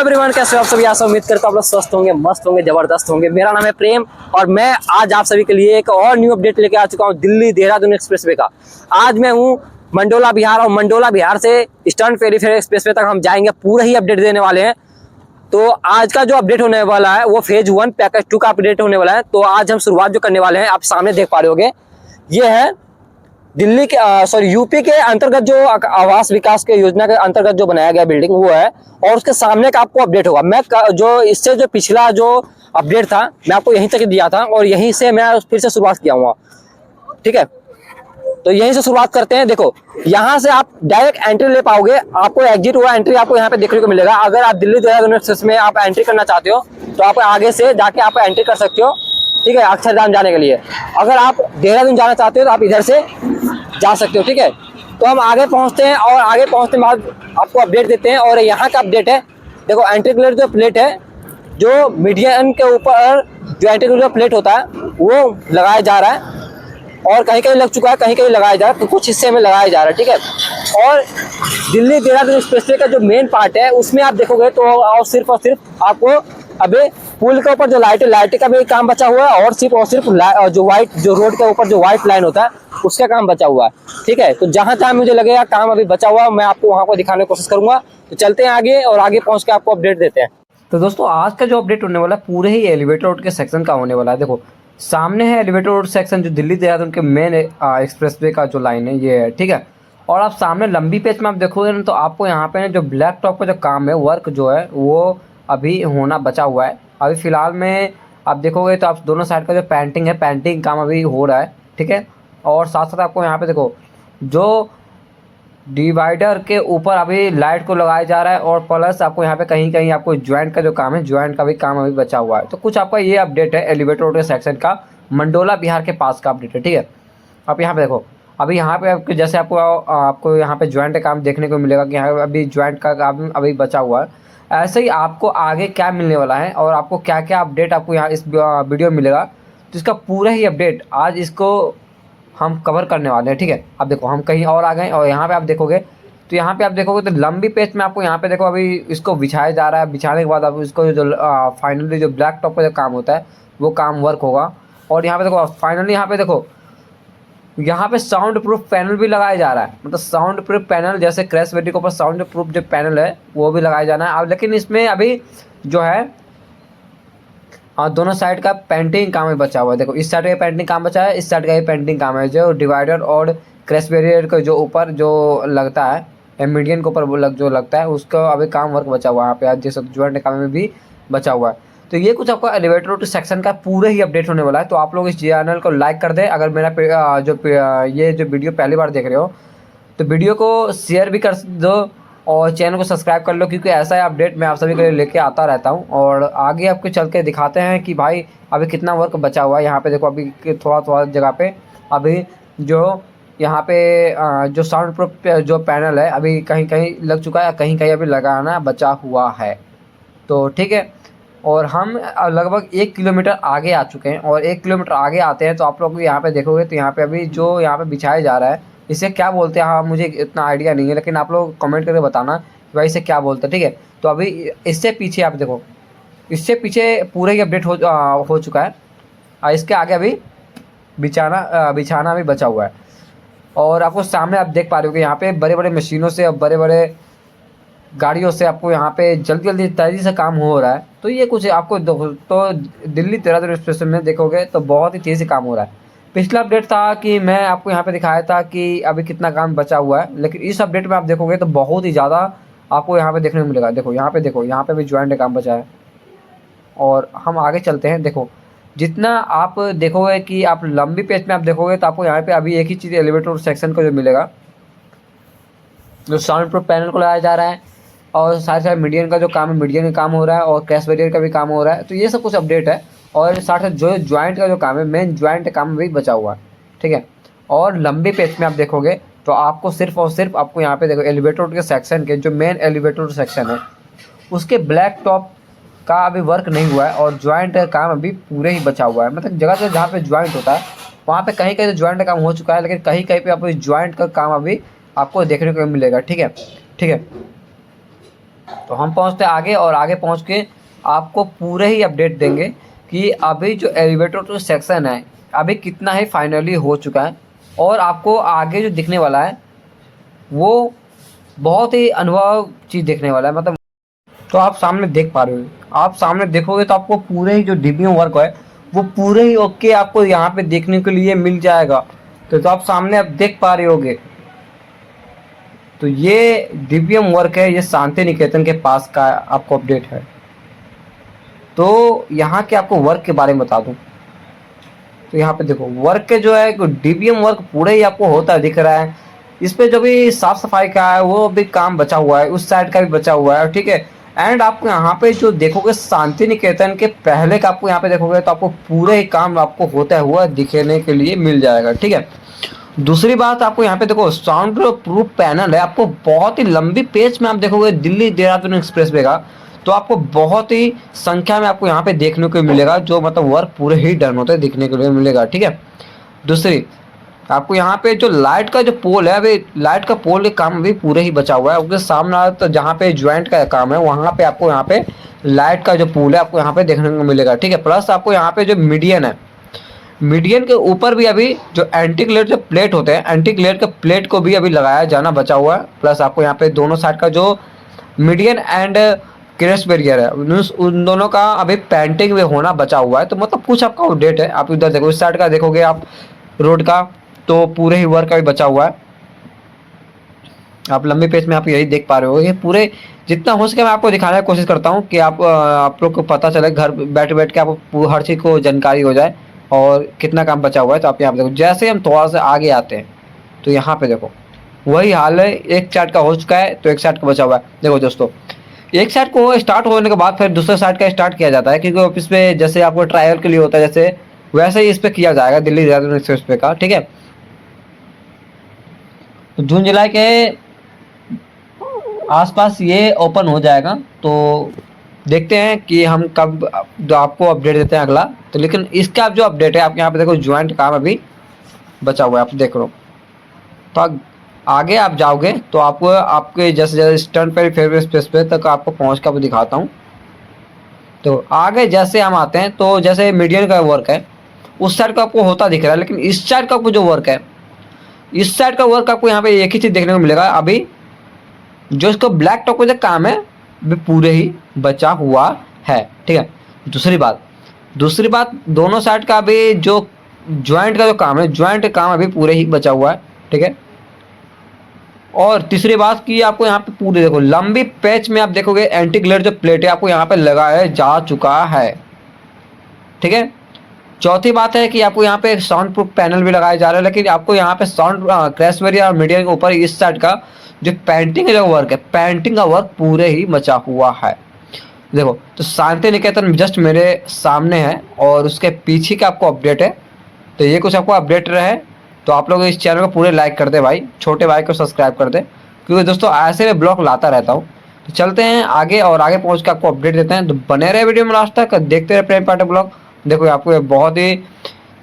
Everyone, कैसे हो आप सभी? आशा उम्मीद करता हूं आप लोग स्वस्थ होंगे, मस्त होंगे, जबरदस्त होंगे। मेरा नाम है प्रेम और मैं आज आप सभी के लिए एक और न्यू अपडेट लेके आ चुका हूं दिल्ली देहरादून एक्सप्रेसवे का। आज मैं हूं मंडोला बिहार और मंडोला बिहार से ईस्टर्न पेरीफेरी एक्सप्रेसवे तक हम जाएंगे, पूरा ही अपडेट देने वाले हैं। तो आज का जो अपडेट होने वाला है वो फेज 1 पैकेज 2 का अपडेट होने वाला है। तो आज हम शुरुआत जो करने वाले हैं, आप सामने देख पा रहे होंगे, ये है दिल्ली के यूपी के अंतर्गत जो आवास विकास के योजना के अंतर्गत जो बनाया गया बिल्डिंग वो है, और उसके सामने का आपको अपडेट होगा। मैं जो इससे जो पिछला जो अपडेट था मैं आपको यहीं तक दिया था और यहीं से मैं फिर से शुरुआत किया हुआ। ठीक है, तो यहीं से शुरुआत करते हैं। देखो, यहाँ से आप डायरेक्ट एंट्री ले पाओगे, आपको एग्जिट हुआ एंट्री आपको यहाँ पे देखने को मिलेगा। अगर आप दिल्ली देहरादून एक्सप्रेस में आप एंट्री करना चाहते हो तो आप आगे से जाके आप एंट्री कर सकते हो। ठीक है, अक्षरधाम जाने के लिए अगर आप देहरादून जाना चाहते हो तो आप इधर से जा सकते हो। ठीक है, तो हम आगे पहुंचते हैं और आगे पहुंचने के बाद आपको अपडेट देते हैं। और यहाँ का अपडेट है, देखो एंट्री क्लियर जो प्लेट है, जो मीडियन के ऊपर जो एंट्री क्लियर प्लेट होता है वो लगाया जा रहा है और कहीं कहीं लग चुका है, कहीं कहीं लगाया जा रहा है, तो कुछ हिस्से में लगाया जा रहा है। ठीक है, और दिल्ली देहरादून एक्सप्रेसवे का जो मेन पार्ट है उसमें आप देखोगे तो और सिर्फ आपको अभी पुल के ऊपर जो लाइट का भी काम बचा हुआ है और सिर्फ जो व्हाइट जो रोड के ऊपर जो व्हाइट लाइन होता है उसका काम बचा हुआ है। ठीक है, तो जहां जहां मुझे लगेगा काम अभी बचा हुआ मैं आपको वहां को दिखाने की कोशिश करूंगा। तो चलते हैं आगे और आगे पहुंच के आपको अपडेट देते हैं। तो दोस्तों, आज का जो अपडेट होने वाला है पूरे ही एलिवेटर रोड के सेक्शन का होने वाला है। देखो सामने है एलिवेटर रोड सेक्शन, जो दिल्ली देहरादून के मेन एक्सप्रेसवे का जो लाइन है ये है। ठीक है, और आप सामने लंबी पेज में आप देखोगे ना तो आपको यहाँ पे जो ब्लैक टॉप का जो काम है, वर्क जो है वो अभी होना बचा हुआ है। अभी फिलहाल में आप देखोगे तो आप दोनों साइड का जो पेंटिंग है, पेंटिंग काम अभी हो रहा है। ठीक है, और साथ साथ आपको यहाँ पे देखो जो डिवाइडर के ऊपर अभी लाइट को लगाया जा रहा है और प्लस आपको यहाँ पे कहीं कहीं आपको ज्वाइंट का जो काम है, ज्वाइंट का भी काम अभी बचा हुआ है। तो कुछ आपका ये अपडेट है एलिवेटर रोड के सेक्शन का, मंडोला बिहार के पास का अपडेट है। ठीक है, आप यहाँ पे देखो, अभी यहाँ पे आपको जैसे आपको यहाँ पे ज्वाइंट का काम देखने को मिलेगा कि यहाँ पे अभी ज्वाइंट का काम अभी बचा हुआ है। ऐसे ही आपको आगे क्या मिलने वाला है और आपको क्या क्या अपडेट आपको यहाँ इस वीडियो में मिलेगा, तो इसका पूरा ही अपडेट आज इसको हम कवर करने वाले हैं। ठीक है, अब देखो हम कहीं और आ गए और यहाँ पे आप देखोगे तो यहाँ पे आप देखोगे तो लंबी पेज में आपको यहाँ पे देखो अभी इसको बिछाया जा रहा है। बिछाने के बाद अब इसको जो फाइनली जो ब्लैक टॉप का जो काम होता है वो काम वर्क होगा। और यहाँ पे देखो फाइनली यहाँ पे देखो यहाँ पे साउंड प्रूफ पैनल भी लगाया जा रहा है, मतलब साउंड प्रूफ पैनल जैसे क्रैश वेडी के ऊपर साउंड प्रूफ जो पैनल है वो भी लगाया जाना है। अब लेकिन इसमें अभी जो है दोनों साइड का पेंटिंग काम में बचा हुआ है। देखो इस साइड का पेंटिंग काम बचा है, इस साइड का भी पेंटिंग काम है। जो डिवाइडर और क्रैश बैरियर के जो ऊपर जो लगता है, मीडियन के ऊपर जो लगता है उसका अभी काम वर्क बचा हुआ है। यहाँ पे जैसे ज्वाइंट काम में भी बचा हुआ है। तो ये कुछ आपका एलिवेटर रोड सेक्शन का पूरे ही अपडेट होने वाला है। तो आप लोग इस चैनल को लाइक कर दें। अगर मेरा ये जो वीडियो पहली बार देख रहे हो तो वीडियो को शेयर भी कर दो और चैनल को सब्सक्राइब कर लो, क्योंकि ऐसा अपडेट मैं आप सभी के लिए लेके आता रहता हूँ। और आगे आपको चल के दिखाते हैं कि भाई अभी कितना वर्क बचा हुआ है। यहाँ पे देखो अभी थोड़ा जगह पे अभी जो यहाँ पे जो साउंड प्रूफ जो पैनल है अभी कहीं कहीं लग चुका है, कहीं कहीं अभी लगाना बचा हुआ है। तो ठीक है, और हम लगभग 1 किलोमीटर आगे आ चुके हैं और 1 किलोमीटर आगे आते हैं तो आप लोग यहाँ पे देखोगे तो यहाँ पे अभी जो यहाँ पे बिछाया जा रहा है इसे क्या बोलते हैं, हाँ मुझे इतना आइडिया नहीं है, लेकिन आप लोग कमेंट करके बताना कि भाई इसे क्या बोलते हैं। ठीक है, तो अभी इससे पीछे आप देखो, इससे पीछे पूरा ही अपडेट हो चुका है। इसके आगे अभी बिछाना भी बचा हुआ है। और आपको सामने आप देख पा रहे हो कि यहाँ पे बड़े बड़े मशीनों से और बड़े बड़े गाड़ियों से आपको यहाँ पे जल्दी तेज़ी से काम हो रहा है। तो ये कुछ आपको तो दिल्ली देहरादून एक्सप्रेस में देखोगे तो बहुत ही तेज़ी से काम हो रहा है। पिछला अपडेट था कि मैं आपको यहाँ पे दिखाया था कि अभी कितना काम बचा हुआ है, लेकिन इस अपडेट में आप देखोगे तो बहुत ही ज़्यादा आपको यहाँ पे देखने को मिलेगा। देखो यहाँ पे भी ज्वाइंट काम बचा है। और हम आगे चलते हैं। देखो जितना आप देखोगे कि आप लंबी पेज में आप देखोगे तो आपको यहाँ पे अभी एक ही चीज़ एलिवेटर सेक्शन को जो मिलेगा, जो साउंड प्रूफ पैनल को लगाया जा रहा है और साथ साथ मीडियन का जो काम है, मीडियन का काम हो रहा है और क्रैश बैरियर का भी काम हो रहा है। तो ये सब कुछ अपडेट है। और साथ साथ जो ज्वाइंट का जो काम है, मेन ज्वाइंट काम भी बचा हुआ है। ठीक है, और लंबी पेज में आप देखोगे तो आपको सिर्फ और सिर्फ आपको यहाँ पे देखो एलिवेटर रोड के सेक्शन के जो मेन एलिवेटर सेक्शन है उसके ब्लैक टॉप का अभी वर्क नहीं हुआ है और ज्वाइंट का काम अभी पूरे ही बचा हुआ है। मतलब जगह जगह जहाँ पे ज्वाइंट होता है वहाँ पे कहीं कहीं तो ज्वाइंट का काम हो चुका है, लेकिन कहीं कहीं पे आपको ज्वाइंट का काम अभी आपको देखने को मिलेगा। ठीक है, तो हम पहुंचते हैं आगे, और आगे पहुंच के आपको पूरे ही अपडेट देंगे कि अभी जो एलिवेटर जो सेक्शन है अभी कितना ही फाइनली हो चुका है, और आपको आगे जो दिखने वाला है वो बहुत ही अनुभव चीज़ देखने वाला है। मतलब तो आप सामने देख पा रहे हो, आप सामने देखोगे तो आपको पूरे ही जो डीबीएम वर्क है वो पूरे ही ओके आपको यहाँ पे देखने के लिए मिल जाएगा। तो आप सामने आप देख पा रहे होगे, तो ये डीबीएम वर्क है, ये शांति निकेतन के पास का आपको अपडेट है। तो यहाँ के आपको वर्क के बारे में बता दूँ, तो यहाँ पे देखो वर्क के जो है डीबीएम वर्क पूरे ही आपको होता दिख रहा है। इस पे जो भी साफ सफाई का है वो भी काम बचा हुआ है, उस साइड का भी बचा हुआ है, ठीक है। एंड आपको यहाँ पे जो देखोगे शांति निकेतन के पहले का आपको यहाँ पे देखोगे तो आपको पूरे ही काम आपको होता हुआ दिखने के लिए मिल जाएगा, ठीक है। दूसरी बात आपको यहाँ पे देखो साउंड प्रूफ पैनल है, आपको बहुत ही लंबी पेज में आप देखोगे दिल्ली देहरादून एक्सप्रेस वे का, तो आपको बहुत ही संख्या में आपको यहाँ पे देखने को मिलेगा, जो मतलब वर्क पूरे ही डन होते दिखने के लिए मिलेगा, ठीक है। दूसरी आपको यहाँ पे जो लाइट का जो पोल है, अभी लाइट का पोल के काम भी पूरे ही बचा हुआ है, उसके सामने तो जहाँ पे ज्वाइंट का काम है वहाँ पे आपको यहाँ पे लाइट का जो पोल है आपको यहाँ पे देखने को मिलेगा, ठीक है। प्लस आपको यहाँ पे जो मीडियन है, मीडियन के ऊपर भी अभी जो एंटी ग्लेयर जो प्लेट होते हैं, एंटी ग्लेयर के प्लेट को भी अभी लगाया जाना बचा हुआ है। प्लस आपको यहाँ पे दोनों साइड का जो मीडियन एंड क्रेस्ट बैरियर है उन दोनों का अभी पेंटिंग में होना बचा हुआ है। तो मतलब कुछ आपका अपडेट है। आप इधर देखो, इस साइड का देखोगे आप रोड का, तो पूरे ही वर्क अभी बचा हुआ है। आप लंबे पेज में आप यही देख पा रहे हो। ये पूरे जितना हो सके मैं आपको दिखाने की कोशिश करता हूँ कि आप लोग को पता चले, घर बैठ बैठ के आपको हर चीज़ को जानकारी हो जाए और कितना काम बचा हुआ है। तो आप यहाँ पे देखो, जैसे हम थोड़ा सा आगे आते हैं तो यहाँ पे देखो वही हाल है, एक साइड का हो चुका है तो एक साइड का बचा हुआ है। देखो दोस्तों, एक साइड को स्टार्ट होने के बाद फिर दूसरे साइड का स्टार्ट किया जाता है, क्योंकि इस पे जैसे आपको ट्रायल के लिए होता है जैसे, वैसे ही इस पे किया जाएगा दिल्ली देहरादून एक्सप्रेस पे का, ठीक है। तो जून जुलाई के आसपास ये ओपन हो जाएगा, तो देखते हैं कि हम कब जो आपको अपडेट देते हैं अगला। तो लेकिन इसका जो अपडेट है, आप यहाँ पे देखो ज्वाइंट काम अभी बचा हुआ है, आप देख लो। तो आगे आप जाओगे तो आपको आपके जैसे जैसे स्टैंड पर फेवरेट स्पेस पे तक आपको पहुँच कर दिखाता हूँ। तो आगे जैसे हम आते हैं तो जैसे मीडियम का वर्क है उस साइड का आपको होता दिख रहा है, लेकिन इस साइड का आपको जो वर्क है, इस साइड का वर्क आपको यहाँ पे एक ही चीज़ देखने को मिलेगा। अभी जो इसको ब्लैक टॉप का काम है वो पूरे ही बचा हुआ है, ठीक है। दूसरी बात दोनों साइड का अभी जो ज्वाइंट का जो काम है, ज्वाइंट का काम अभी पूरे ही बचा हुआ है, ठीक है। और तीसरी बात कि आपको यहाँ पे पूरे देखो लंबी पैच में आप देखोगे एंटी ग्लेयर जो प्लेट है आपको यहाँ पे लगाया जा चुका है, ठीक है। चौथी बात है कि आपको यहाँ पे एक साउंड प्रूफ पैनल भी लगाया जा रहा है, लेकिन आपको यहाँ पे साउंड क्रैश बैरियर और मीडिया के ऊपर इस साइड का जो पेंटिंग का वर्क है, पेंटिंग का वर्क पूरे ही बचा हुआ है। देखो तो शांति निकेतन जस्ट मेरे सामने है और उसके पीछे का आपको अपडेट है। तो ये कुछ आपको अपडेट रहे, तो आप लोग इस चैनल को पूरे लाइक कर दे भाई, छोटे भाई को सब्सक्राइब कर दे, क्योंकि दोस्तों ऐसे में ब्लॉग लाता रहता हूँ। तो चलते हैं आगे और आगे पहुँच के आपको अपडेट देते हैं। तो बने रहे वीडियो में लास्ट तक, देखते रहे प्रेम पार्टी ब्लॉग। देखो आपको ये बहुत ही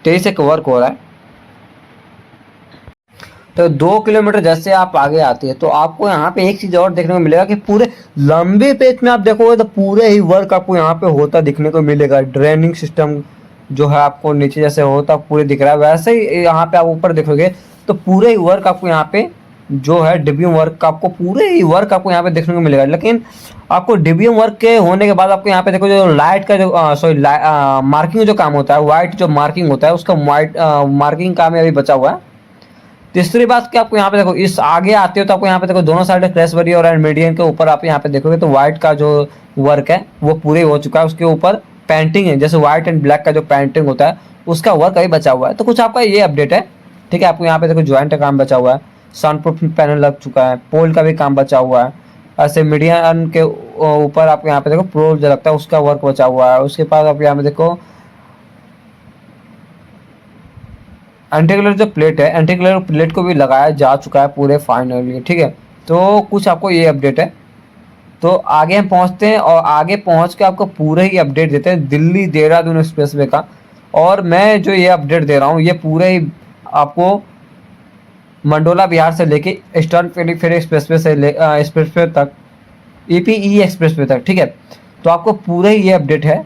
तेजी से वर्क हो रहा है। तो 2 किलोमीटर जैसे आप आगे आते हैं तो आपको यहाँ पे एक चीज़ और देखने को मिलेगा कि पूरे लंबे पेज में आप देखोगे तो पूरे ही वर्क आपको यहाँ पे होता दिखने को मिलेगा। ड्रेनिंग सिस्टम जो है आपको नीचे जैसे होता पूरे दिख रहा है, वैसे ही यहाँ पे आप ऊपर देखोगे तो पूरे ही वर्क आपको यहाँ पे जो है डीबीएम वर्क का आपको पूरे ही वर्क आपको यहाँ पे देखने को मिलेगा। लेकिन आपको डीबीएम वर्क के होने के बाद आपको यहाँ पे देखो जो लाइट का जो मार्किंग जो काम होता है, व्हाइट जो मार्किंग होता है उसका व्हाइट मार्किंग काम अभी बचा हुआ है। तीसरी बात कि आपको यहाँ पे देखो इस आगे आते हो तो आपको यहाँ पे देखो दोनों साइड क्रैश बैरियर और मीडियम के ऊपर आप यहाँ पे देखोगे तो व्हाइट का जो वर्क है वो पूरे हो चुका है। उसके ऊपर पेंटिंग है, जैसे व्हाइट एंड ब्लैक का जो पेंटिंग होता है उसका वर्क अभी बचा हुआ है। तो कुछ आपका ये अपडेट है, ठीक है। आपको यहाँ पे देखो ज्वाइंट का काम बचा हुआ है, साउंड प्रूफ पैनल लग चुका है, पोल का भी काम बचा हुआ है। ऐसे मीडियम के ऊपर आपको यहाँ पे देखो प्रोल जो लगता है उसका वर्क बचा हुआ है। उसके बाद आप यहाँ पे देखो एंटी ग्लेयर जो प्लेट है, एंटी ग्लेयर प्लेट को भी लगाया जा चुका है पूरे फाइनली, ठीक है। तो कुछ आपको ये अपडेट है। तो आगे हम पहुंचते हैं और आगे पहुंच के आपको पूरे ही अपडेट देते हैं दिल्ली देहरादून एक्सप्रेसवे का। और मैं जो ये अपडेट दे रहा हूँ ये पूरे ही आपको मंडोला बिहार से लेके ईस्टर्न फेरी एक्सप्रेसवे से एक्सप्रेसवे तक APE एक्सप्रेस वे तक, ठीक है। तो आपको पूरा ही ये अपडेट है।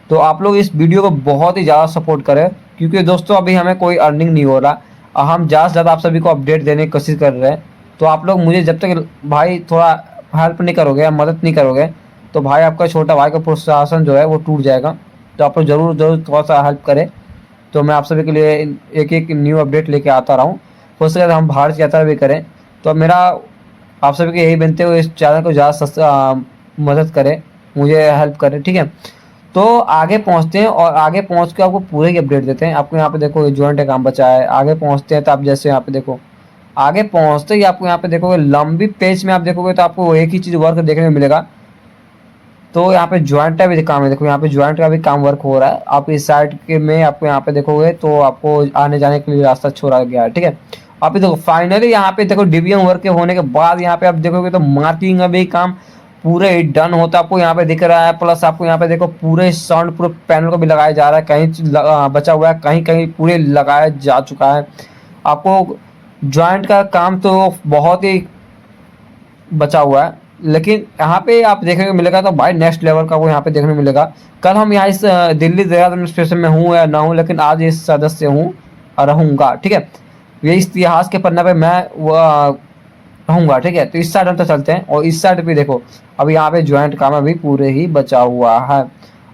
तो आप लोग इस वीडियो को बहुत ही ज़्यादा सपोर्ट करें, क्योंकि दोस्तों अभी हमें कोई अर्निंग नहीं हो रहा और हम ज़्यादा से ज़्यादा आप सभी को अपडेट देने की कोशिश कर रहे हैं। तो आप लोग मुझे जब तक भाई थोड़ा हेल्प नहीं करोगे या मदद नहीं करोगे तो भाई आपका छोटा भाई का प्रोत्साहन जो है वो टूट जाएगा। तो आप लोग ज़रूर ज़रूर थोड़ा सा हेल्प करें। तो मैं आप सभी के लिए एक एक न्यू अपडेट लेके आता रहा हूँ। हो सके तो हम भारत यात्रा भी करें। तो मेरा आप सभी को यही विनती है, इस चैनल को ज़्यादा मदद करें, मुझे हेल्प करें, ठीक है। तो आगे पहुंचते हैं और आगे पहुंच के आपको पूरे की अपडेट देते हैं। आपको यहाँ पे देखो ज्वाइंट अकाउंट बचा है। आगे पहुंचते हैं तो आप जैसे यहाँ पे देखो, आगे पहुंचते ही आपको यहाँ पे देखोगे लंबी पेज में आप देखोगे तो आपको एक ही चीज़ वर्क देखने को मिलेगा। तो यहाँ पे ज्वाइंट का भी काम है, देखो यहाँ पे ज्वाइंट का भी काम वर्क हो रहा है। आप इस साइड के में आपको यहाँ पे देखोगे तो आपको आने जाने के लिए रास्ता छोड़ा गया है, ठीक है। आप देखो फाइनली यहाँ पे देखो डिवीजन वर्क के होने के बाद यहाँ पे आप देखोगे तो मार्किंग का भी काम पूरे डन होता आपको यहाँ पे दिख रहा है। प्लस आपको यहाँ पे देखो पूरे साउंड प्रूफ पैनल को भी लगाया जा रहा है, कहीं बचा हुआ है, कहीं कहीं पूरे लगाया जा चुका है। आपको ज्वाइंट का काम तो बहुत ही बचा हुआ है, लेकिन यहाँ पे आप देखने को मिलेगा तो भाई नेक्स्ट लेवल का वो यहाँ पे देखने को मिलेगा। कल हम यहाँ इस दिल्ली देहरादून स्टेशन में हूँ या ना हूँ, लेकिन आज इस सदस्य हूँ और रहूँगा, ठीक है। ये इतिहास के पन्ना पे मैं वो रहूँगा, ठीक है। तो इस साइड हम तो चलते हैं और इस साइड भी देखो अब यहाँ पे ज्वाइंट काम अभी पूरे ही बचा हुआ है।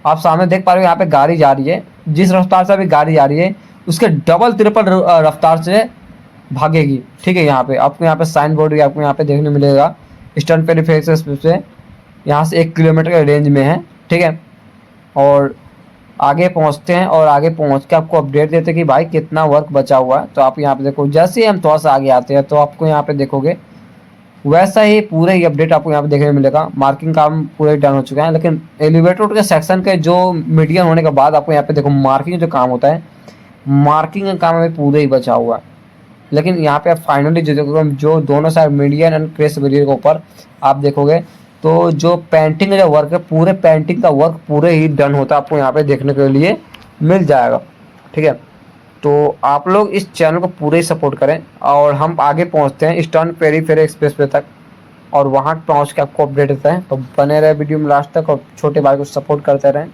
आप सामने देख पा रहे हो यहाँ पे गाड़ी जा रही है, जिस रफ्तार से अभी गाड़ी जा रही है उसके डबल ट्रिपल रफ्तार से भागेगी, ठीक है। यहाँ पे आपको यहाँ पे साइन बोर्ड भी आपको यहाँ पे देखने मिलेगा। ईस्टर्न पेरिफेरल एक्सप्रेस से यहाँ से 1 किलोमीटर के रेंज में है, ठीक है। और आगे पहुँचते हैं और आगे पहुँच के आपको अपडेट देते हैं कि भाई कितना वर्क बचा हुआ है। तो आप यहाँ पे देखो जैसे ही हम थोड़ा सा आगे आते हैं तो आपको यहाँ पे देखोगे वैसा ही पूरे ही अपडेट आपको यहाँ पे देखने को मिलेगा। मार्किंग काम पूरे डन हो चुका है, लेकिन एलिवेटर के सेक्शन के जो मीडियम होने के बाद आपको यहाँ पे देखो मार्किंग जो काम होता है, मार्किंग का काम अभी पूरे ही बचा हुआ है। लेकिन यहाँ पे आप फाइनली जो देखोगे जो दोनों side median and crest barrier के ऊपर आप देखोगे तो जो पेंटिंग का जो वर्क है पूरे पेंटिंग का वर्क पूरे ही डन होता है, आपको यहाँ पे देखने के लिए मिल जाएगा, ठीक है। तो आप लोग इस चैनल को पूरे ही सपोर्ट करें और हम आगे पहुँचते हैं ईस्टर्न पेरिफेरल एक्सप्रेस वे तक और वहाँ पहुँच के आपको अपडेट देते हैं। तो बने रहे वीडियो में लास्ट तक और छोटे भाई को सपोर्ट करते रहें।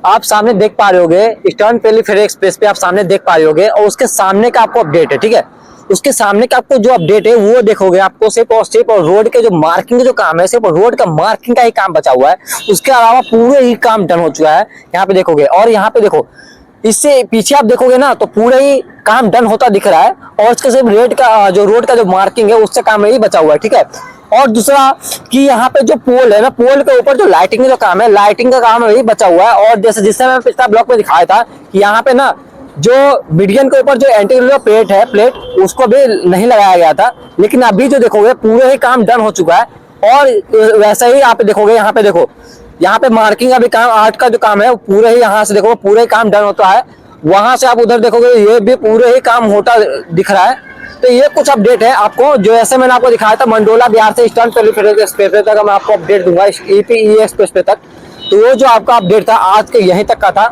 आप सामने देख पा रहे होगे ईस्टर्न पेरिफेरल एक्सप्रेस पे आप सामने देख पा रहे होगे और उसके सामने का आपको अपडेट है, ठीक है। उसके सामने का आपको जो अपडेट है वो देखोगे आपको सिर्फ और सिर्फ और रोड के जो मार्किंग जो काम है सिर्फ रोड का मार्किंग का ही काम बचा हुआ है। उसके अलावा पूरे ही काम डन हो चुका है, यहाँ पे देखोगे। और यहाँ पे देखो इससे पीछे आप देखोगे ना तो पूरे ही काम डन होता दिख रहा है और उसके सिर्फ रेड का जो रोड का जो मार्किंग है उससे काम ही बचा हुआ है, ठीक है। और दूसरा कि यहाँ पे जो पोल है ना, पोल के ऊपर जो लाइटिंग का काम है, लाइटिंग का काम वही बचा हुआ है। और जैसे जिससे मैं पिछला ब्लॉग में दिखाया था कि यहाँ पे ना जो मीडियन के ऊपर जो एंटी प्लेट है, प्लेट उसको भी नहीं लगाया गया था, लेकिन अभी जो देखोगे पूरे ही काम डन हो चुका है। और वैसा ही यहाँ पे देखोगे, यहाँ पे देखो यहाँ पे मार्किंग का भी काम, आर्ट का जो काम है पूरे ही यहाँ से देखो पूरे ही काम डन होता है। वहां से आप उधर देखोगे ये भी पूरे ही काम होता दिख रहा है। तो ये कुछ अपडेट है आपको जो ऐसे मैंने आपको दिखाया था मंडोला बिहार से ईस्टर्न पेरिफेरल एक्सप्रेस वे तक मैं आपको अपडेट दूंगा APE एक्सप्रेस वे तक। तो वो जो आपका अपडेट था आज के यहीं तक का था।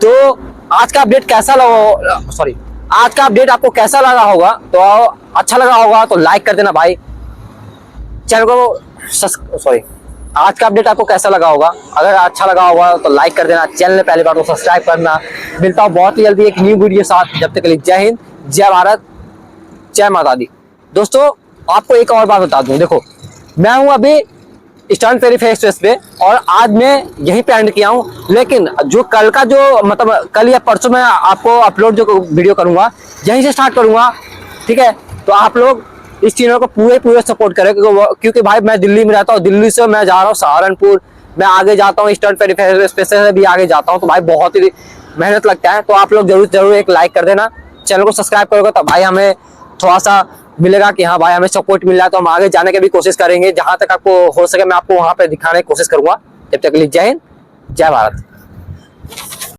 तो आज का अपडेट कैसा लगा, सॉरी आज का अपडेट आपको कैसा लगा होगा? तो अच्छा लगा होगा तो लाइक कर देना भाई चैनल को, सॉरी आज का अपडेट आपको कैसा लगा होगा? अगर अच्छा लगा होगा तो लाइक कर देना, चैनल में पहली बार तो सब्सक्राइब करना। मिलता हूँ बहुत ही जल्दी एक न्यू वीडियो साथ, जब तक के लिए जय हिंद, जय भारत, जय माता दी। दोस्तों आपको एक और बात बता दूं, देखो मैं हूं अभी ईस्टर्न पेरिफेरल एक्सप्रेस पे और आज मैं यहीं पे एंड किया हूं, लेकिन जो कल का जो मतलब कल या परसों मैं आपको अपलोड जो वीडियो करूंगा यहीं से स्टार्ट करूंगा, ठीक है। तो आप लोग इस चैनल को पूरे सपोर्ट करें क्योंकि भाई मैं दिल्ली में रहता हूँ, दिल्ली से मैं जा रहा हूँ सहारनपुर, मैं आगे जाता हूँ ईस्टर्न पेरिफेरल एक्सप्रेस से भी आगे जाता हूँ, तो भाई बहुत ही मेहनत लगता है। तो आप लोग जरूर एक लाइक कर देना, चैनल को सब्सक्राइब करोगे तो भाई हमें थोड़ा सा मिलेगा कि हाँ भाई हमें सपोर्ट मिल रहा है, तो हम आगे जाने की भी कोशिश करेंगे। जहां तक आपको हो सके मैं आपको वहां पे दिखाने की कोशिश करूंगा। जब तक के लिए जय हिंद, जय भारत।